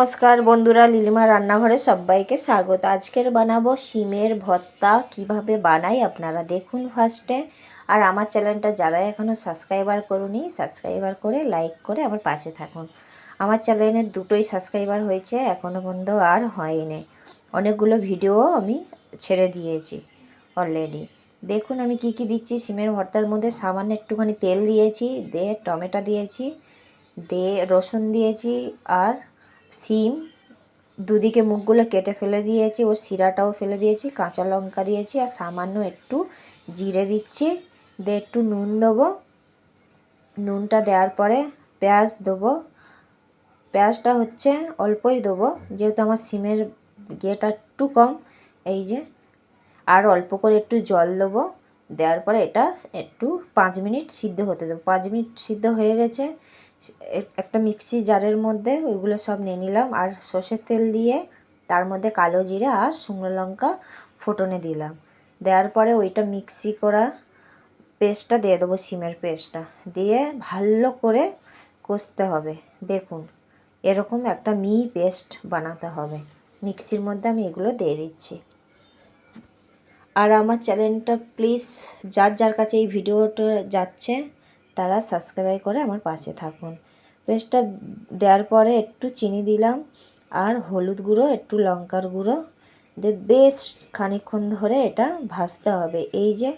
নমস্কার বন্ধুরা, লিলিমা রান্নাঘরে সবাইকে স্বাগত। আজকের বানাবো শিমের ভর্তা। কিভাবে বানাই আপনারা দেখুন ফার্স্টে। আর আমার চ্যানেলটা যারা এখনও সাবস্ক্রাইবার করুনি, সাবস্ক্রাইবার করে লাইক করে আমার পাশে থাকুন। আমার চ্যানেলে দুটোই সাবস্ক্রাইবার হয়েছে, এখনও পর্যন্ত আর হয়নি। অনেকগুলো ভিডিও আমি ছেড়ে দিয়েছি অলরেডি। দেখুন আমি কি কি দিচ্ছি শিমের ভর্তার মধ্যে। সামান্য একটুখানি তেল দিয়েছি, দিয়ে টমেটো দিয়েছি, দিয়ে রসুন দিয়েছি, আর শিম দুদিকে মুখগুলো কেটে ফেলে দিয়েছি, ওর শিরাটাও ফেলে দিয়েছি, কাঁচা লঙ্কা দিয়েছি, আর সামান্য একটু জিরে দিচ্ছি, দিয়ে একটু নুন দেবো। নুনটা দেওয়ার পরে পেঁয়াজ দেবো। পেঁয়াজটা হচ্ছে অল্পই দেবো, যেহেতু আমার শিমের ইয়েটা একটু কম। এই যে আর অল্প করে একটু জল দেবো। দেওয়ার পরে এটা একটু 5 মিনিট সিদ্ধ হতে দেবো। 5 মিনিট সিদ্ধ হয়ে গেছে। একটা মিক্সি জারের মধ্যে ওইগুলো সব নিয়ে নিলাম, আর সর্ষের তেল দিয়ে তার মধ্যে কালো জিরে আর শুকনো লঙ্কা ফোটনে দিলাম। দেওয়ার পরে ওইটা মিক্সি করা পেস্টটা দিয়ে দেবো, শিমের পেস্টটা দিয়ে ভালো করে কষতে হবে। দেখুন এরকম একটা পেস্ট বানাতে হবে। মিক্সির মধ্যে আমি এগুলো দিয়ে দিচ্ছি। আর আমার চ্যানেলটা প্লিজ যার যার কাছে এই ভিডিওটা যাচ্ছে তারা সাবস্ক্রাইব করে আমার পাশে থাকুন। পেস্টটা দেওয়ার পরে একটু চিনি দিলাম, আর হলুদ গুঁড়ো, একটু লঙ্কার গুঁড়ো দিয়ে বেশ খানিকক্ষণ ধরে এটা ভাজতে হবে। এই যে